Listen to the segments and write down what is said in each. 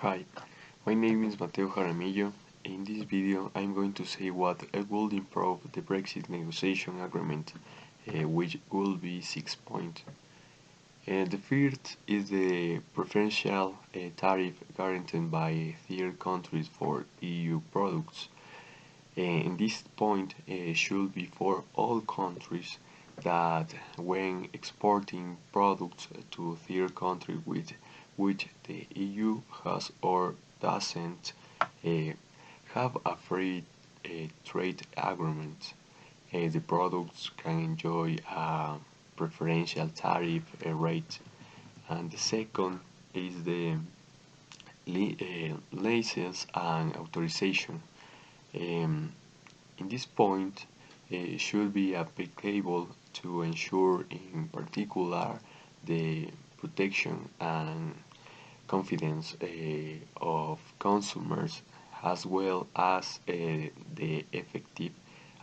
Hi, my name is Mateo Jaramillo. In this video, I'm going to say what will improve the Brexit negotiation agreement, which will be 6 points. The first is the preferential tariff guaranteed by third countries for EU products. And this point should be for all countries that when exporting products to third country with which the EU has or doesn't uh, have a free trade agreement, the products can enjoy a preferential tariff rate. And the second is the license and authorization. In this point, should be applicable to ensure in particular the protection and confidence of consumers as well as the effective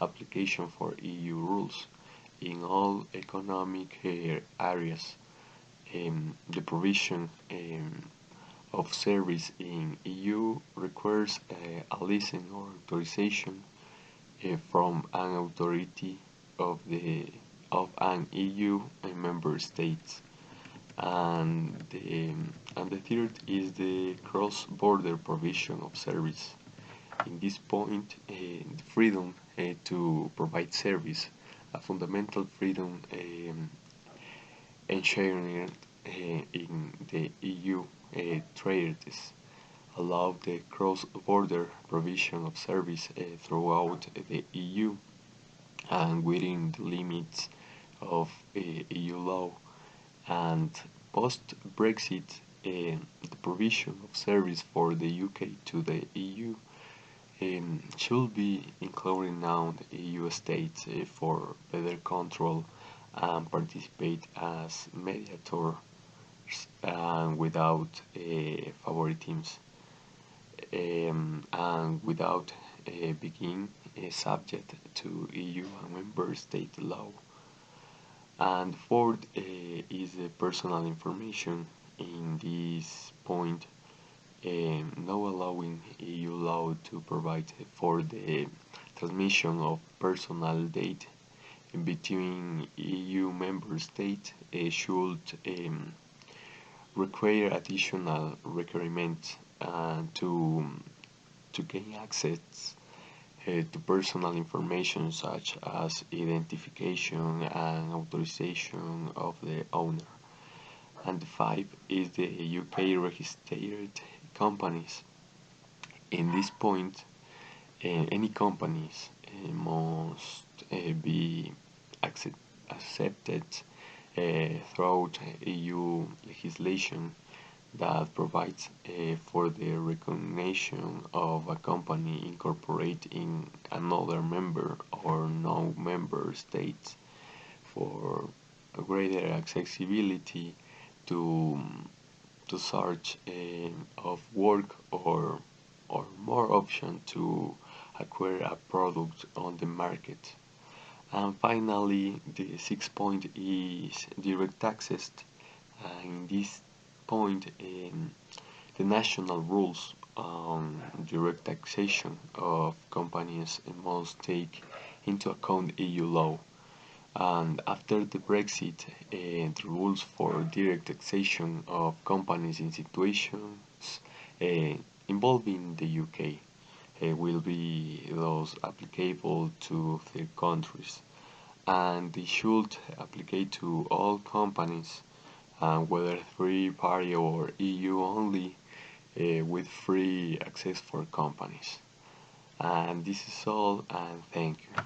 application for EU rules in all economic areas. The provision of service in EU requires a license or authorization from an authority of an EU member state. And the third is the cross-border provision of service. In this point, the freedom to provide service, a fundamental freedom enshrined in the EU treaties, allow the cross-border provision of service throughout the EU and within the limits of EU law. And post-Brexit, the provision of service for the UK to the EU should be including now the EU states for better control and participate as mediators without favoritisms and without being subject to EU and member state law. And fourth is personal information. In this point, no allowing EU law to provide for the transmission of personal data between EU member states should require additional requirements to gain access to personal information such as identification and authorization of the owner. And five is the UK registered companies. In this point, any companies must be accepted through EU legislation that provides for the recognition of a company incorporated in another member or non-member states for a greater accessibility to search of work or more option to acquire a product on the market. And finally, the sixth point is direct access. In this point, the national rules on direct taxation of companies must take into account EU law. And after the Brexit, the rules for direct taxation of companies in situations involving the UK will be those applicable to third countries, and they should apply to all companies, whether free party or EU only, with free access for companies. And this is all, and thank you.